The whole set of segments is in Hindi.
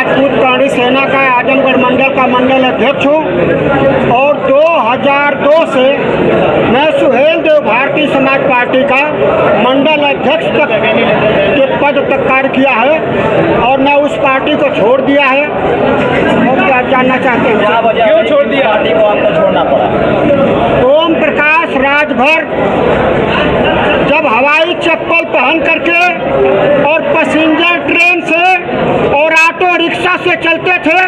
राजपूत प्राणी सेना का आजमगढ़ मंडल का मंडल अध्यक्ष हूँ और 2002 से मैं सुहेल देव भारतीय समाज पार्टी का मंडल अध्यक्ष तक के पद तक कार्य किया है और मैं उस पार्टी को छोड़ दिया है। और क्या जानना चाहते हैं क्यों छोड़ दिया पार्टी को, आपको छोड़ना पड़ा? ओम प्रकाश राजभर जब हवाई चप्पल पहन करके और पैसेंजर ट्रेन से और ऑटो रिक्शा से चलते थे,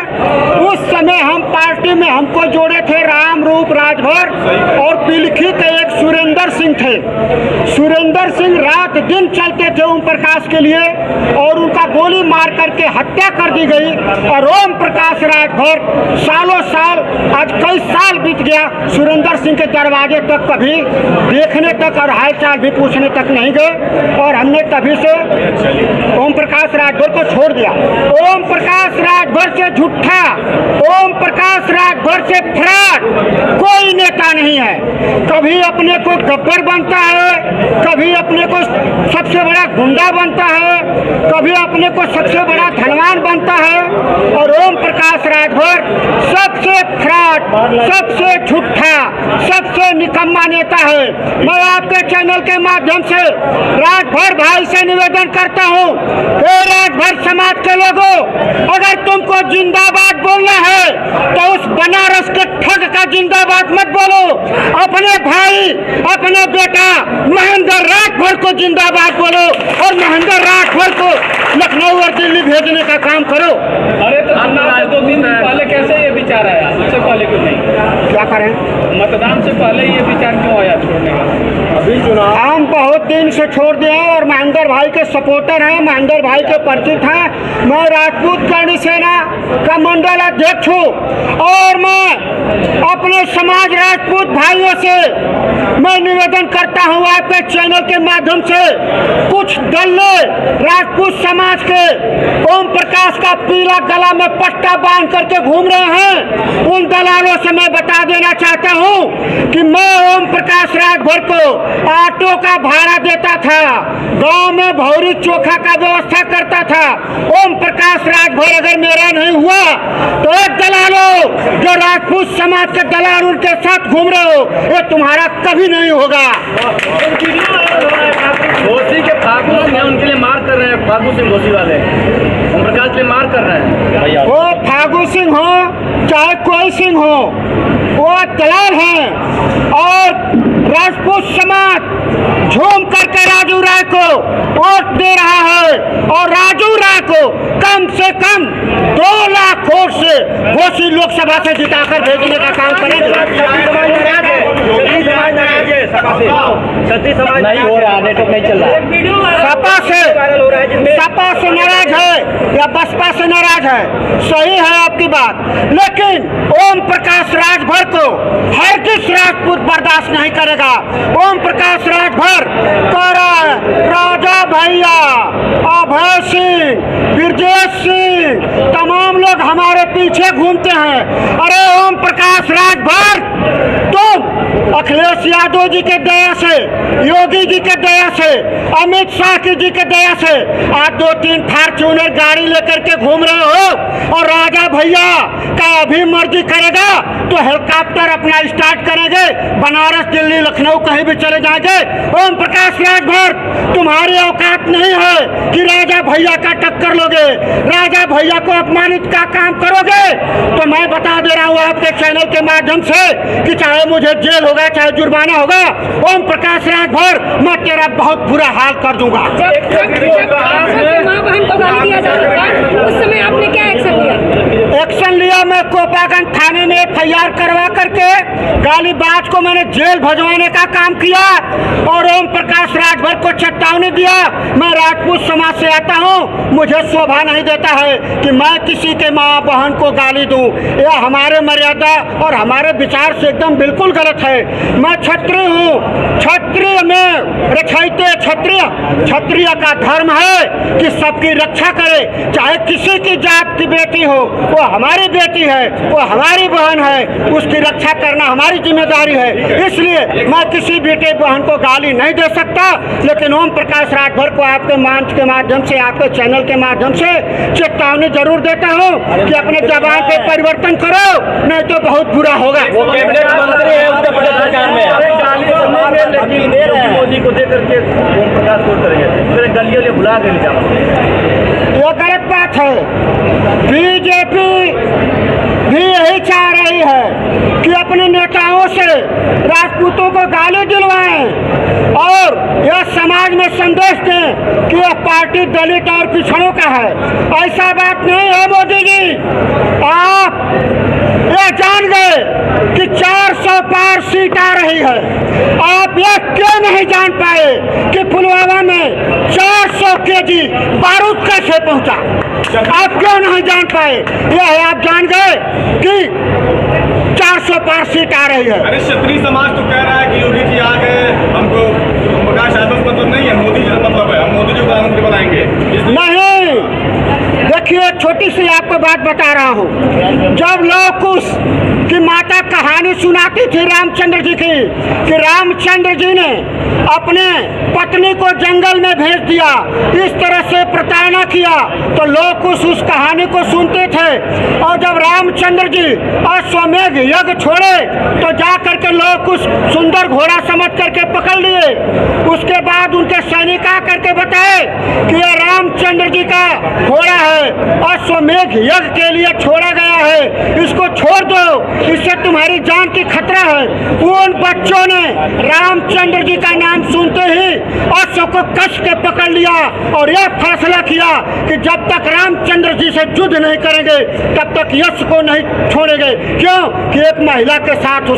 उस समय हम पार्टी में हमको जोड़े थे राम रूप राजभर और पिलखी के एक सुरेंद्र सिंह थे। सुरेंद्र सिंह रात दिन चलते थे ओम प्रकाश के लिए और उनका गोली मार करके हत्या कर दी गई। और ओम प्रकाश राजभर सालों साल, आज कई साल बीत गया, सुरेंद्र सिंह के दरवाजे तक कभी देखने तक और हालचाल भी पूछने तक नहीं गए और हमने तभी से ओम प्रकाश राजभर को छोड़ दिया। ओम प्रकाश राजभर से झूठा, ओम प्रकाश राजभर से फ्रॉड कोई नेता नहीं है। कभी अपने को गब्बर बनता है, कभी अपने को सबसे बड़ा गुंडा बनता है, कभी अपने को सबसे बड़ा धनवान बनता है। और ओम प्रकाश राजभर सबसे फ्रॉड, सबसे झूठा, सबसे निकम्मा नेता है। मैं आपके चैनल के माध्यम से राजभर भाई से निवेदन करता हूँ, हे राजभर समाज के लोगों, अगर तुमको जिंदाबाद बोलना है तो उस बनारस के ठग का जिंदाबाद मत बोलो, अपने भाई, अपने बेटा महेंद्र राजभर को जिंदाबाद बोलो और महेंद्र राजभर को लखनऊ और दिल्ली भेजने का काम करो। अरे तो चुनाव से 2 दिन पहले कैसे ये विचार आया? उससे पहले क्यों नहीं? क्या करें? मतदान से पहले ये विचार क्यों आया छोड़ने का? अभी चुनाव हम बहुत दिन से छोड़ दिए हैं और महेंद्र भाई के सपोर्टर हैं, महेंद्र भाई के परिचित हैं। मैं राजपूत प्राणी सेना का मंडल अध्यक्ष हूँ और मैं अपने समाज राजपूत भाइयों से मैं निवेदन करता हूँ आपके चैनल के माध्यम से, कुछ दल्ले राजपूत समाज के ओम प्रकाश का पीला गला में पट्टा बांध करके घूम रहे हैं, उन दलालों से मैं बता देना चाहता हूँ कि मैं ओम प्रकाश राजभर को ऑटो का भाड़ा देता था, गांव में भौरी चोखा का व्यवस्था करता था। ओम प्रकाश राजभर अगर मेरा नहीं हुआ तो एक दलालों जो राजपूत समाज के दलाल उनके साथ घूम रहे हो, ये तुम्हारा कभी नहीं होगा। घोसी के फागू सिंह हैं, उनके लिए मार कर रहे हैं, फागू सिंह घोसी वाले ओम प्रकाश के लिए मार कर रहे हैं। वो फागू सिंह हो चाहे कोई सिंह हो, वो दलाल हैं और राजपूत समाज झूम करके राजू राय को वोट दे रहा है और राजू राय को कम से कम 2 लाख वोट से घोसी लोकसभा से जिताकर भेजने का काम करेंगे। सती समाज नहीं हो रहा, नेटवर्क नहीं चल रहा। सपा से नाराज है या बसपा से नाराज है, सही है आपकी बात, लेकिन ओम प्रकाश राजभर को हर किस राजपूत बर्दाश्त नहीं करेगा। ओम प्रकाश राजभर करा राजा भैया, अभय सिंह, ब्रजेश सिंह, तमाम लोग हमारे पीछे घूमते हैं। अरे ओम प्रकाश राजभर, तुम अखिलेश यादव जी के दया से, योगी जी के दया से, अमित शाह जी के दया से आज 2-3 फॉर्च्यूनर गाड़ी लेकर के घूम रहे हो और राजा भैया का अभी मर्जी करेगा तो हेलीकॉप्टर अपना स्टार्ट करेंगे, बनारस, दिल्ली, लखनऊ कहीं भी चले जाएंगे। ओम प्रकाश राजभर, तुम्हारी औकात नहीं है कि राजा भैया का टक्कर लोगे, राजा भैया को अपमानित का काम करोगे। तो मैं बता दे रहा हूँ आपके चैनल के माध्यम से कि चाहे मुझे जेल होगा, चाहे जुर्माना होगा, ओम प्रकाश राजभर मैं तेरा बहुत बुरा हाल कर दूंगा। मां बहन को गाली दिया जा रहा था, उस समय आपने क्या एक्शन लिया? एक्शन लिया, मैं कोपागंज थाने में FIR करवा करके गालीबाज को मैंने जेल भजवाने का काम किया और ओम प्रकाश राजभर को चेतावनी दिया। मैं राजपूत समाज से आता हूँ, मुझे शोभा नहीं देता है कि मैं किसी के माँ बहन को गाली दूँ, यह हमारे मर्यादा और हमारे विचार से एकदम बिल्कुल गलत है। मैं क्षत्रिय हूँ, क्षत्रिय में रक्षाइते क्षत्रिय, क्षत्रिय का धर्म है कि सबकी रक्षा करे, चाहे किसी की जात की बेटी हो, वो हमारी बेटी है, वो हमारी बहन है, उसकी रक्षा करना हमारी जिम्मेदारी है। इसलिए मैं किसी बेटे बहन को गाली नहीं दे सकता, लेकिन ओम प्रकाश राजभर को आपके मंच के माध्यम से, आपके चैनल के माध्यम से चेतावनी जरूर देता हूँ कि अपने जबान पे परिवर्तन करो, नहीं तो बहुत बुरा होगा। वो कैबिनेट मंत्री है उत्तर प्रदेश सरकार में, लेकिन मोदी को दे करके ओम प्रकाश को करेंगे, गलियों ने बुला के ये गलत बात है। बीजेपी भी यही चाह रही है कि अपने नेताओं से राजपूतों को गाली दिलवाएं और यह समाज में संदेश दें कि यह पार्टी दलित और पिछड़ों का है। ऐसा बात नहीं है मोदी जी। आप यह जान गए कि 400 पार सीट आ रही है। आप यह क्यों नहीं जान पाए कि पुलवामा में 400 केजी बारूद कैसे पहुंचा? आप क्यों नहीं जान पाए? यह आप जान गए कि 400 पार सीट आ रही है। अरे क्षत्रिय समाज तो कह रहा है कि योगी जी आ गए, हमको प्रकाश आदर्श मतलब नहीं है, मोदी जी का मतलब है, हम मोदी जी को प्रधानमंत्री बनाएंगे। नहीं, देखिए छोटी सी आपको बात बता रहा हूँ। जब लौह कुश की माता कहानी सुनाती थी रामचंद्र जी की कि रामचंद्र जी ने अपने पत्नी को जंगल में भेज दिया, इस तरह से प्रताड़ना किया, तो लौह कुश उस कहानी को सुनते थे। और जब रामचंद्र जी अश्वमेध यज्ञ छोड़े तो जा करके लौह कुश सुंदर घोड़ा समझ करके पकड़ लिए। उसके बाद उनके सैनिक आ करके बताए कि यह रामचंद्र जी का घोड़ा है, अश्वमेध यज्ञ के लिए छोड़ा गया है, इसको छोड़ दो, इससे तुम्हारी जान की खतरा है। उन बच्चों ने रामचंद्र जी का नाम सुनते ही अश्व को कस के पकड़ लिया और यह फैसला किया कि जब तक रामचंद्र जी से युद्ध नहीं करेंगे तब तक यश को नहीं छोड़ेंगे। क्यों कि एक महिला के साथ